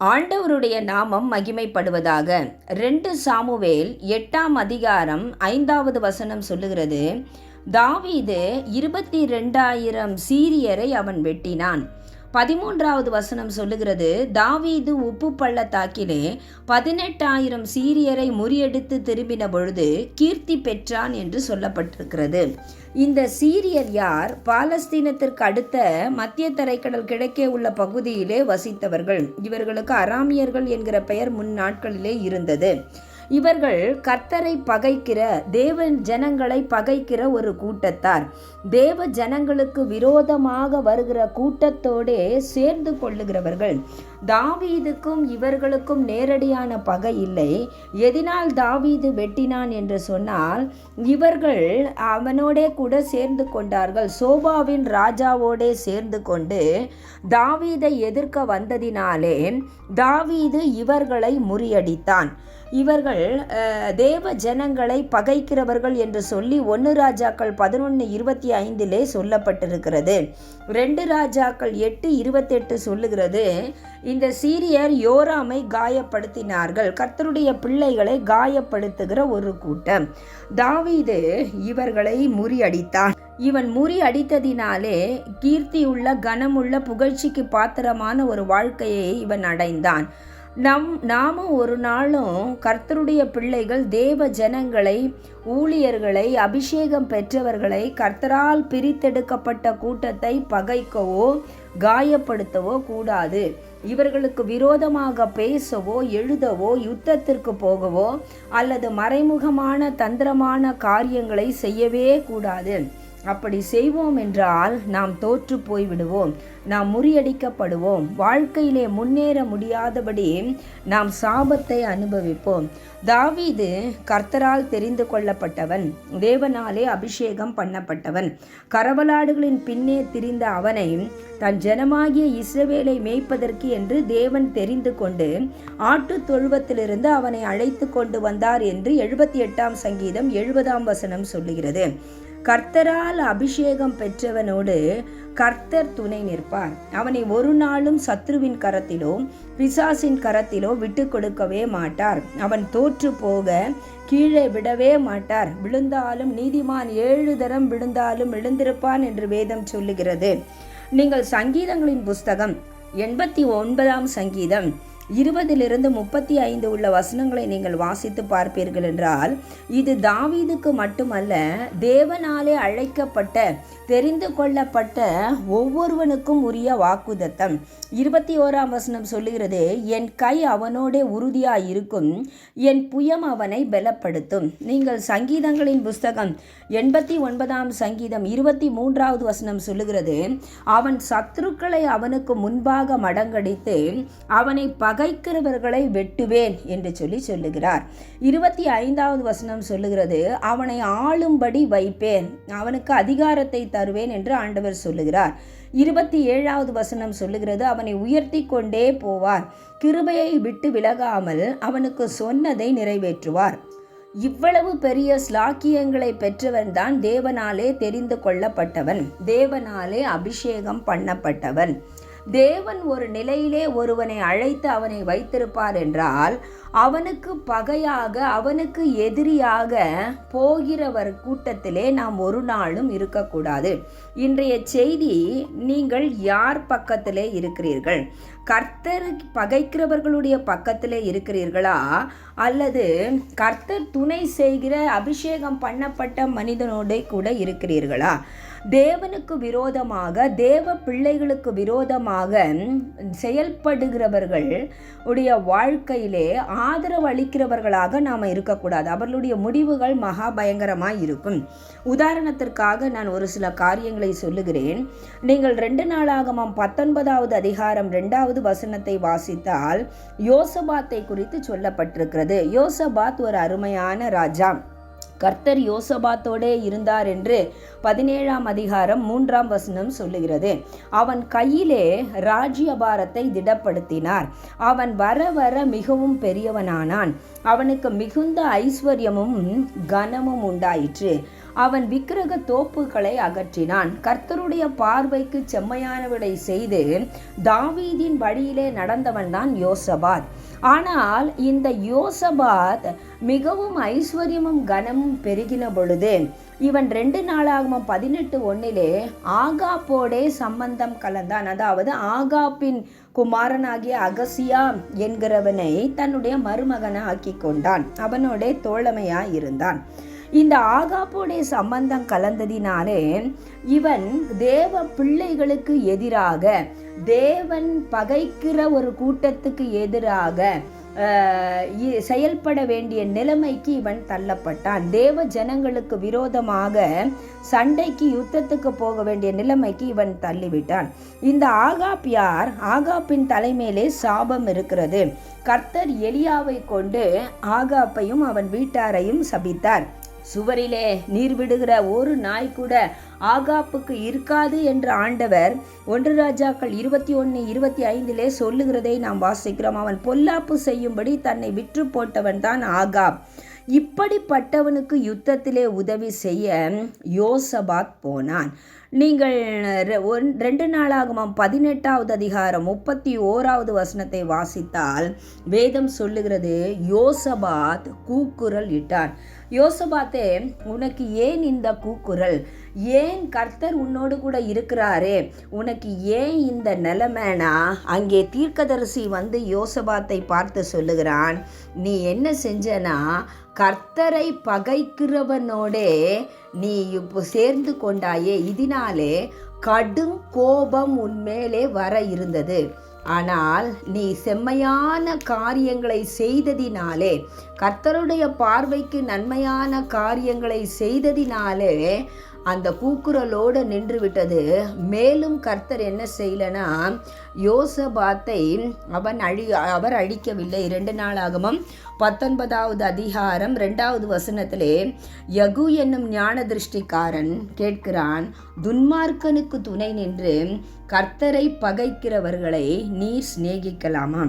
ஆண்டவருடைய நாமம் மகிமைப்படுவதாக. 2 சாமுவேல் 8ஆம் அதிகாரம் 5வது வசனம் சொல்லுகிறது, தாவீது 22,000 சீரியரை அவன் வெட்டினான். 13வது வசனம் சொல்லுகிறது, தாவீது உப்பு பள்ளத்தாக்கிலே 18,000 சீரியரை முறியடித்து திரும்பின பொழுது கீர்த்தி பெற்றான் என்று சொல்லப்பட்டிருக்கிறது. இந்த சீரியர் யார்? பாலஸ்தீனத்திற்கு அடுத்த மத்திய தரைக்கடல் கிழக்கே உள்ள பகுதியிலே வசித்தவர்கள். இவர்களுக்கு அராமியர்கள் என்கிற பெயர் முன் நாட்களிலே இருந்தது. இவர்கள் கர்த்தரை பகைக்கிற, தேவ ஜனங்களை பகைக்கிற ஒரு கூட்டத்தார். தேவ ஜனங்களுக்கு விரோதமாக வருகிற கூட்டத்தோடே சேர்ந்து கொள்ளுகிறவர்கள். தாவீதுக்கும் இவர்களுக்கும் நேரடியான பகை இல்லை. எதனால் தாவீது வெட்டினான் என்று சொன்னால், இவர்கள் அவனோடே கூட சேர்ந்து கொண்டார்கள். சோபாவின் ராஜாவோடே சேர்ந்து கொண்டு தாவீதை எதிர்க்க வந்ததினாலே தாவீது இவர்களை முறியடித்தான். இவர்கள் தேவ ஜனங்களை பகைக்கிறவர்கள் என்று சொல்லி 1 ராஜாக்கள் 11:25 சொல்லப்பட்டிருக்கிறது. 2 ராஜாக்கள் 8:28 சொல்லுகிறது, இந்த சீரியர் யோராமை காயப்படுத்தினார்கள். கர்த்தருடைய பிள்ளைகளை காயப்படுத்துகிற ஒரு கூட்டம். தாவீது இவர்களை முறியடித்தான். இவன் முறியடித்ததினாலே கீர்த்தியுள்ள, கனமுள்ள, புகழ்ச்சிக்கு பாத்திரமான ஒரு வாழ்க்கையை இவன் அடைந்தான். நாமும் ஒரு நாளும் கர்த்தருடைய பிள்ளைகள் தேவ ஜனங்களை, ஊழியர்களை, அபிஷேகம் பெற்றவர்களை, கர்த்தரால் பிரித்தெடுக்கப்பட்ட கூட்டத்தை பகைக்கவோ காயப்படுத்தவோ கூடாது. இவர்களுக்கு விரோதமாக பேசவோ எழுதவோ யுத்தத்திற்கு போகவோ அல்லது மறைமுகமான தந்திரமான காரியங்களை செய்யவே கூடாது. அப்படி செய்வோம் என்றால் நாம் தோற்று போய்விடுவோம், நாம் முறியடிக்கப்படுவோம், வாழ்க்கையிலே முன்னேற முடியாதபடி நாம் சாபத்தை அனுபவிப்போம். தாவீது கர்த்தரால் தெரிந்து கொள்ளப்பட்டவன், தேவனாலே அபிஷேகம் பண்ணப்பட்டவன். கரவலாடுகளின் பின்னே திரிந்த அவனை தன் ஜனமாகிய இஸ்ரவேலை மேய்ப்பதற்கு என்று தேவன் தெரிந்து கொண்டு ஆட்டு தொழுவத்திலிருந்து அவனை அழைத்து கொண்டு வந்தார் என்று 78ஆம் சங்கீதம் 70ஆம் வசனம் சொல்லுகிறது. கர்த்தரால் அபிஷேகம் பெற்றவனோடு கர்த்தர் துணை நிற்பார். அவனை ஒரு நாளும் சத்ருவின் கரத்திலோ பிசாசின் கரத்திலோ விட்டு கொடுக்கவே மாட்டார். அவன் தோற்று போக கீழே விடவே மாட்டார். விழுந்தாலும் நீதிமான் 7 தரம் விழுந்தாலும் எழுந்திருப்பான் என்று வேதம் சொல்லுகிறது. நீங்கள் சங்கீதங்களின் புஸ்தகம் 89ஆம் சங்கீதம் 20-35 உள்ள வசனங்களை நீங்கள் வாசித்து பார்ப்பீர்கள் என்றால், இது தாவீதுக்கு மட்டுமல்ல, தேவனாலே அழைக்கப்பட்ட, தெரிந்து கொள்ளப்பட்ட ஒவ்வொருவனுக்கும் உரிய வாக்குதத்தம். 21ஆம் வசனம் சொல்லுகிறது, என் கை அவனோடே உறுதியாய் இருக்கும், என் புயம் அவனை பலப்படுத்தும். நீங்கள் சங்கீதங்களின் புஸ்தகம் 89ஆம் சங்கீதம் 23வது வசனம் சொல்லுகிறது, அவன் சத்துருக்களை அவனுக்கு முன்பாக மடங்கடித்து அவனை பகைக்கிறவர்களை வெட்டுவேன் என்று சொல்லுகிறார். 25வது வசனம் சொல்லுகிறது, அவனை ஆளும்படி வைப்பேன், அவனுக்கு அதிகாரத்தை தருவேன் என்று ஆண்டவர் சொல்லுகிறார். 27வது வசனம் சொல்லுகிறது, அவனை உயர்த்தி கொண்டே போவார், கிருபையை விட்டு விலகாமல் அவனுக்கு சொன்னதை நிறைவேற்றுவார். இவ்வளவு பெரிய ஸ்லாக்கியங்களை பெற்றவன் தான் தேவனாலே தெரிந்து கொள்ளப்பட்டவன், தேவனாலே அபிஷேகம் பண்ணப்பட்டவன். தேவன் ஒரு நிலையிலே ஒருவனை அழைத்து அவனை வைத்திருப்பார் என்றால், அவனுக்கு பகையாக, அவனுக்கு எதிரியாக போகிறவர் கூட்டத்திலே நாம் ஒரு நாளும் இருக்கக்கூடாது. இன்றைய செய்தி, நீங்கள் யார் பக்கத்திலே இருக்கிறீர்கள்? கர்த்தர் பகைக்கிறவர்களுடைய பக்கத்திலே இருக்கிறீர்களா, அல்லது கர்த்தர் துணை செய்கிற அபிஷேகம் பண்ணப்பட்ட மனிதனோட கூட இருக்கிறீர்களா? தேவனுக்கு விரோதமாக, தேவ பிள்ளைகளுக்கு விரோதமாக செயல்படுகிறவர்கள் உடைய வாழ்க்கையிலே ஆதரவு அளிக்கிறவர்களாக நாம் இருக்கக்கூடாது. அவர்களுடைய முடிவுகள் மகா பயங்கரமாய் இருக்கும். உதாரணத்திற்காக நான் ஒரு சில காரியங்களை சொல்லுகிறேன். நீங்கள் 2 நாளாகமம் 19வது அதிகாரம் 2வது வசனத்தை வாசித்தால் யோசபாத்தை குறித்து சொல்லப்பட்டிருக்கிறது. யோசபாத் ஒரு அருமையான ராஜா. கர்த்தர் யோசபாத்தோடே இருந்தார் என்று 17ஆம் அதிகாரம் 3ஆம் வசனம் சொல்லுகிறது. அவன் கையிலே ராஜ்யபாரத்தை திடப்படுத்தினார். அவன் வர வர மிகவும் பெரியவனானான். அவனுக்கு மிகுந்த ஐஸ்வர்யமும் கனமும் உண்டாயிற்று. அவன் விக்கிரக தோப்புகளை அகற்றினான். கர்த்தருடைய பார்வைக்கு செம்மையானவளை செய்து தாவீதின் வழியிலே நடந்தவன் தான் யோசபாத். ஆனால் இந்த யோசபாத் மிகவும் ஐஸ்வர்யமும் கனமும் பெருகின பொழுது இவன் 2 நாளாகமம் 18:1 ஆகாப்போடே சம்பந்தம் கலந்தான். அதாவது ஆகாப்பின் குமாரனாகிய அகசியா என்கிறவனை தன்னுடைய மருமகனை ஆக்கி கொண்டான். அவனோட தோழமையாய் இருந்தான். இந்த ஆகாப்போடைய சம்பந்தம் கலந்ததினாலே இவன் தேவ பிள்ளைகளுக்கு எதிராக, தேவன் பகைக்கிற ஒரு கூட்டத்துக்கு எதிராக செயல்பட வேண்டிய நிலைமைக்கு இவன் தள்ளப்பட்டான். தேவ ஜனங்களுக்கு விரோதமாக சண்டைக்கு, யுத்தத்துக்கு போக வேண்டிய நிலைமைக்கு இவன் தள்ளிவிட்டான். இந்த ஆகாப் யார்? ஆகாப்பின் தலைமையிலே சாபம் இருக்கிறது. கர்த்தர் எலியாவை கொண்டு ஆகாப்பையும் அவன் வீட்டாரையும் சபித்தார். சுவரிலே நீர் விடுகிற ஒரு நாய் கூட ஆகாப்புக்கு இருக்காது என்று ஆண்டவர் 1 ராஜாக்கள் 21:25 சொல்லுகிறதை நாம் வாசிக்கிறோம். அவன் பொல்லாப்பு செய்யும்படி தன்னை விற்று போட்டவன் தான் ஆகாப். இப்படிப்பட்டவனுக்கு யுத்தத்திலே உதவி செய்ய யோசபாத் போனான். நீங்கள் 2 நாளாகமம் 18வது அதிகாரம் 31வது வசனத்தை வாசித்தால் வேதம் சொல்லுகிறது, யோசபாத் கூக்குரல் இட்டான். யோசபாத்தே, உனக்கு ஏன் இந்த கூக்குரல்? ஏன் கர்த்தர் உன்னோடு கூட இருக்கிறாரே, உனக்கு ஏன் இந்த நிலைமைனா? அங்கே தீர்க்கதரிசி வந்து யோசபாத்தை பார்த்து சொல்லுகிறான், நீ என்ன செஞ்சனா, கர்த்தரை பகைக்கிறவனோடே நீ இப்போ சேர்ந்து கொண்டாயே, இதனாலே கடும் கோபம் உன்மேலே வர இருந்தது. ஆனால் நீ செம்மையான காரியங்களை செய்ததினாலே, கர்த்தருடைய பார்வைக்கு நன்மையான காரியங்களை செய்ததினாலே அந்த கூக்குரலோடு நின்று விட்டது. மேலும் கர்த்தர் என்ன செய்யலனா, யோசபாத்தை அவர் அழிக்கவில்லை. 2 நாளாகமம் 19வது அதிகாரம் 2வது வசனத்திலே யகு என்னும் ஞான திருஷ்டிக்காரன் கேட்கிறான், துன்மார்க்கனுக்கு துணை நின்று கர்த்தரை பகைக்கிறவர்களை நீர் சிநேகிக்கலாமா?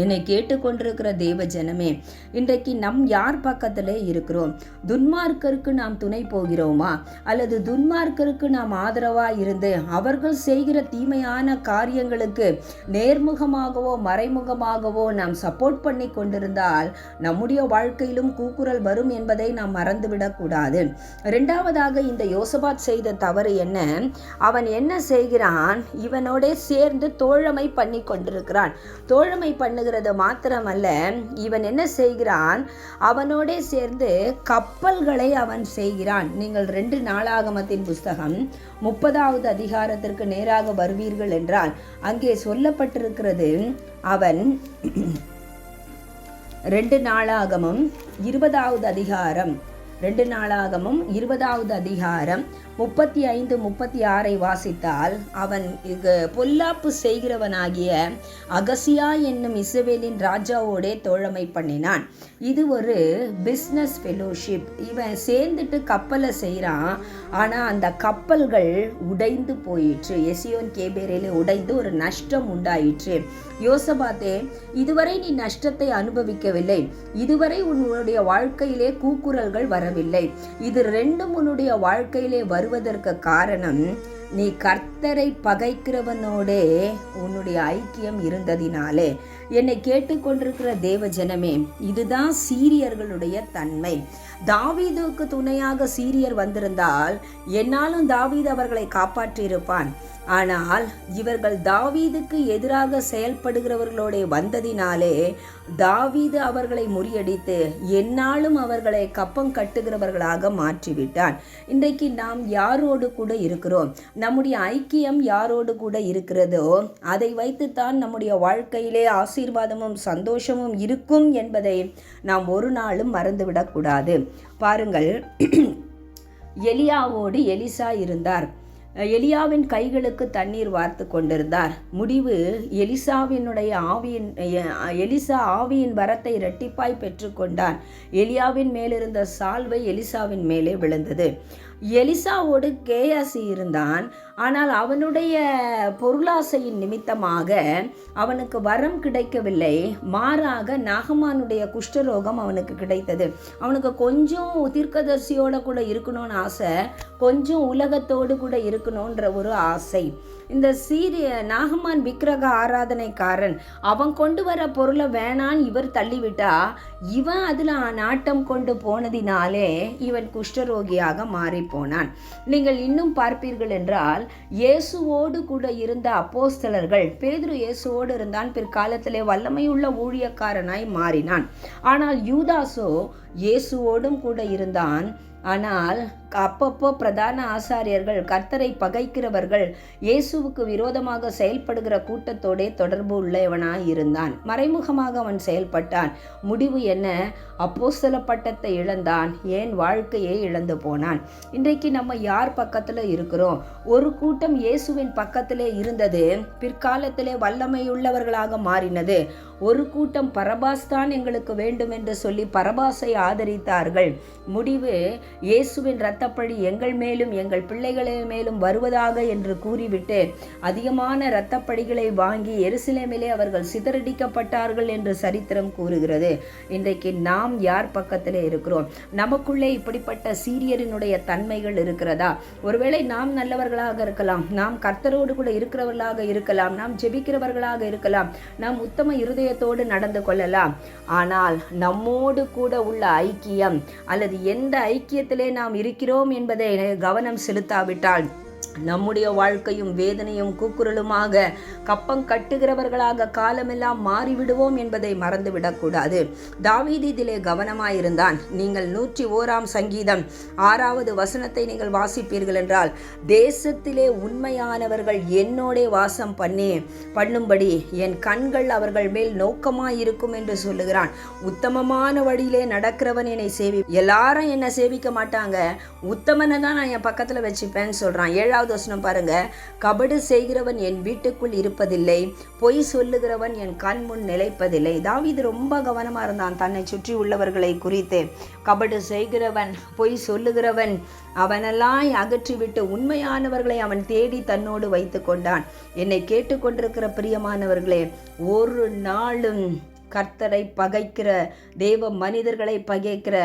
என்னை கேட்டுக்கொண்டிருக்கிற தேவ ஜனமே, இன்றைக்கு நம் யார் பக்கத்திலே இருக்கிறோம்? துன்மார்க்கருக்கு நாம் துணை போகிறோமா? அல்லது துன்மார்க்கருக்கு நாம் ஆதரவாக இருந்து அவர்கள் செய்கிற தீமையான காரியங்களுக்கு நேர்முகமாகவோ மறைமுகமாகவோ நாம் சப்போர்ட் பண்ணி கொண்டிருந்தால் நம்முடைய வாழ்க்கையிலும் கூக்குரல் வரும் என்பதை நாம் மறந்துவிடக்கூடாது. 2வதாக இந்த யோசபாத் செய்த தவறு என்ன? அவன் என்ன செய்கிறான்? இவனோட சேர்ந்து தோழமை பண்ணி கொண்டிருக்கிறான். தோழமை பண்ணுகிறது மாத்திரமல்ல, இவன் என்ன செய்கிறான்? அவனோட சேர்ந்து கப்பல்களை அவன் செய்கிறான். நீங்கள் 2 நாளாகமத்தின் புஸ்தகம் 30வது அதிகாரத்திற்கு நேராக வருவீர்கள் என்றால் அங்கே சொல்லப்பட்டிருக்கிறது, அவன் 2 நாளாகமம் 20வது அதிகாரம் 2 நாளாகமும் 20வது அதிகாரம் 35-36 வாசித்தால், அவன் பொல்லாப்பு செய்கிறவனாகிய அகசியா என்னும் இஸ்ரவேலின் ராஜாவோடே தோழமை பண்ணினான். இது ஒரு பிஸ்னஸ் ஃபெலோஷிப். இவன் சேர்ந்துட்டு கப்பலை செய்கிறான். ஆனால் அந்த கப்பல்கள் உடைந்து போயிற்று. எசியோன் கேபேரில் உடைந்து ஒரு நஷ்டம் உண்டாயிற்று. யோசபாத்தே, இதுவரை நீ நஷ்டத்தை அனுபவிக்கவில்லை. இதுவரை உன்னுடைய வாழ்க்கையிலே கூக்குரல்கள் வரவில்லை. இது 2ம் உன்னுடைய வாழ்க்கையிலே வருவதற்கு காரணம், நீ கர்த்தரை பகைக்கிறவனோடே உன்னுடைய ஐக்கியம் இருந்ததினாலே. என்னை கேட்டுக்கொண்டிருக்கிற தேவ ஜனமே, இதுதான் சீரியர்களுடைய தன்மை. தாவீதுக்கு துணையாக சீரியர் வந்திருந்தால் என்னாலும் தாவீது அவர்களை காப்பாற்றியிருப்பான். ஆனால் இவர்கள் தாவீதுக்கு எதிராக செயல்படுகிறவர்களோட வந்ததினாலே தாவீது அவர்களை முறியடித்து என்னாலும் அவர்களை கப்பம் கட்டுகிறவர்களாக மாற்றிவிட்டான். இன்றைக்கு நாம் யாரோடு கூட இருக்கிறோம்? நம்முடைய ஐக்கியம் யாரோடு கூட இருக்கிறதோ அதை வைத்துத்தான் நம்முடைய வாழ்க்கையிலே ஆசீர்வாதமும் சந்தோஷமும் இருக்கும் என்பதை நாம் ஒரு நாளும் மறந்துவிடக்கூடாது. பாருங்கள், எலியாவோடு எலிசா இருந்தார். எலியாவின் கைகளுக்கு தண்ணீர் வார்த்து கொண்டிருந்தார். முடிவு, எலிசா ஆவியின் வரத்தை இரட்டிப்பாய் பெற்றுக்கொண்டான். எலியாவின் மேலிருந்த சால்வை எலிசாவின் மேலே விழுந்தது. எலிசாவோடு கேயாசி இருந்தான். ஆனால் அவனுடைய பொருளாசையின் நிமித்தமாக அவனுக்கு வரம் கிடைக்கவில்லை. மாறாக நாகமானுடைய குஷ்டரோகம் அவனுக்கு கிடைத்தது. அவனுக்கு கொஞ்சம் தீர்க்கதரிசியோட கூட இருக்கணும்னு ஆசை, கொஞ்சம் உலகத்தோடு கூட இருக்கணுன்ற ஒரு ஆசை. இந்த நாகமான் விக்கிரக ஆராதனைக்காரன், அவன் கொண்டு வர பொருளை வேணான்னு இவர் தள்ளிவிட்டா, இவன் அதில் நாட்டம் கொண்டு போனதினாலே இவன் குஷ்டரோகியாக மாறி போனான். நீங்கள் இன்னும் பார்ப்பீர்கள் என்றால், இயேசுவோடு கூட இருந்த அப்போஸ்தலர்கள், பேதுரு இயேசுவோடு இருந்தான், பிற்காலத்திலே வல்லமையுள்ள ஊழியக்காரனாய் மாறினான். ஆனால் யூதாசோ இயேசுவோடும் கூட இருந்தான். ஆனால் அப்பப்போ பிரதான ஆசாரியர்கள், கர்த்தரை பகைக்கிறவர்கள், இயேசுவுக்கு விரோதமாக செயல்படுகிற கூட்டத்தோடே தொடர்பு உள்ளவனாய் இருந்தான். மறைமுகமாக அவன் செயல்பட்டான். முடிவு என்ன? அப்போஸ்தல பட்டத்தை இழந்தான். ஏன் வாழ்க்கையை இழந்து போனான். இன்றைக்கு நம்ம யார் பக்கத்தில் இருக்கிறோம்? ஒரு கூட்டம் இயேசுவின் பக்கத்திலே இருந்தது, பிற்காலத்திலே வல்லமையுள்ளவர்களாக மாறினது. ஒரு கூட்டம் பரபாஸ் தான் எங்களுக்கு வேண்டும் என்று சொல்லி பரபாசை ஆதரித்தார்கள். முடிவு, இயேசுவின் இரத்தப்பழி எங்கள் மேலும் எங்கள் பிள்ளைகளை மேலும் வருவதாக என்று கூறிவிட்டு அதிகமான இரத்தப்பழிகளை வாங்கி எருசலேமிலே அவர்கள் சிதறடிக்கப்பட்டார்கள் என்று சரித்திரம் கூறுகிறது. இன்றைக்கு நாம் யார் பக்கத்திலே இருக்கிறோம்? நமக்குள்ளே இப்படிப்பட்ட சீரியரினுடைய தன்மைகள் இருக்கிறதா? ஒருவேளை நாம் நல்லவர்களாக இருக்கலாம், நாம் கர்த்தரோடு கூட இருக்கிறவர்களாக இருக்கலாம், நாம் ஜெபிக்கிறவர்களாக இருக்கலாம், நாம் உத்தம இருதயத்தோடு நடந்து கொள்ளலாம். ஆனால் நம்மோடு கூட உள்ள ஐக்கியம் அல்லது எந்த ஐக்கியத்திலே நாம் இருக்கிறோம் என்பதை கவனம் செலுத்தாவிட்டால் நம்முடைய வாழ்க்கையும் வேதனையும் கூக்குரலுமாக கப்பம் கட்டுகிறவர்களாக காலமெல்லாம் மாறிவிடுவோம் என்பதை மறந்துவிடக்கூடாது. தாவீது இதிலே கவனமாயிருந்தான். நீங்கள் 101 சங்கீதம் 6வது வசனத்தை நீங்கள் வாசிப்பீர்கள் என்றால், தேசத்திலே உண்மையானவர்கள் என்னோடே வாசம் பண்ணும்படி என் கண்கள் அவர்கள் மேல் நோக்கமாயிருக்கும் என்று சொல்லுகிறான். உத்தமமான வழியிலே நடக்கிறவன் என்னை எல்லாரும் என்னை சேவிக்க மாட்டாங்க, உத்தமனை தான் நான் என் பக்கத்தில் வச்சுப்பேன்னு சொல்கிறான். 7வது வசனம் பாருங்க, கபடு செய்கிறவன் என் வீட்டுக்குள் இருப்பதில்லை, பொய் சொல்லுகிறவன் என் கண் முன் நிலைப்பதில்லை. தாவீது ரொம்ப கவனமா இருந்தான் தன்னை சுற்றி உள்ளவர்களை குறித்து. கபடு செய்கிறவன், பொய் சொல்லுகிறவன், அவனெல்லாம் அகற்றிவிட்டு உண்மையானவர்களை அவன் தேடி தன்னோடு வைத்து கொண்டான். என்னை கேட்டுக்கொண்டிருக்கிற பிரியமானவர்களே, ஒரு நாளும் கர்த்தரை பகைக்கிற, தேவ மனிதர்களை பகைக்கிற,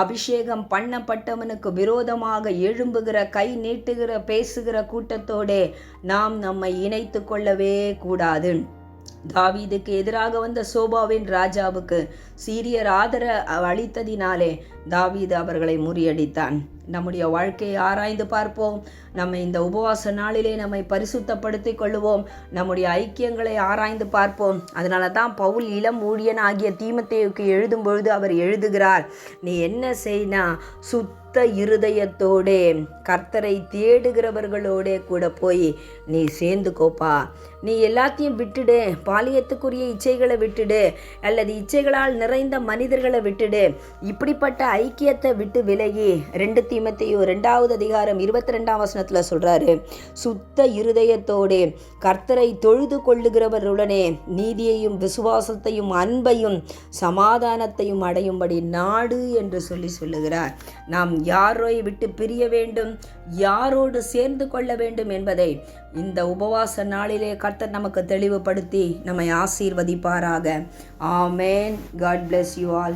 அபிஷேகம் பண்ணப்பட்டவனுக்கு விரோதமாக எழும்புகிற, கை நீட்டுகிற, பேசுகிற கூட்டத்தோடே நாம் நம்மை இணைத்து கொள்ளவே கூடாது. தாவீதுக்கு எதிராக வந்த சோபாவின் ராஜாவுக்கு சீரியர் அளித்ததினாலே தாவீது அவர்களை முறியடித்தான். நம்முடைய வாழ்க்கையை ஆராய்ந்து பார்ப்போம். நம்ம இந்த உபவாச நாளிலே நம்மை பரிசுத்தப்படுத்திக் கொள்ளுவோம். நம்முடைய ஐக்கியங்களை ஆராய்ந்து பார்ப்போம். அதனால தான் பவுல் இளம் ஊழியன் ஆகிய தீமோத்தேயுக்கு எழுதும் பொழுது அவர் எழுதுகிறார், நீ என்ன செய்யினா சுத்த இருதயத்தோடே கர்த்தரை தேடுகிறவர்களோடே கூட போய் நீ சேர்ந்துக்கோப்பா. நீ எல்லாத்தையும் விட்டுடு, பாலியத்துக்குரிய இச்சைகளை விட்டுடு, அல்லது இச்சைகளால் நிறைந்த மனிதர்களை விட்டுடு. இப்படிப்பட்ட ஐக்கியத்தை விட்டு விலகி 2 தீமோத்தேயு 2வது அதிகாரம் 22ஆம் வசனத்தில் சொல்றாரு, சுத்த இருதயத்தோடே கர்த்தரை தொழுது கொள்ளுகிறவர்களுடனே நீதியையும் விசுவாசத்தையும் அன்பையும் சமாதானத்தையும் அடையும்படி நாடு என்று சொல்லுகிறார். நாம் யாரை விட்டு பிரிய வேண்டும், யாரோடு சேர்ந்து கொள்ள வேண்டும் என்பதை இந்த உபவாச நாளிலே கர்த்தர் நமக்கு தெளிவுபடுத்தி நம்மை ஆசீர்வதிப்பாராக. ஆமென். God bless you all.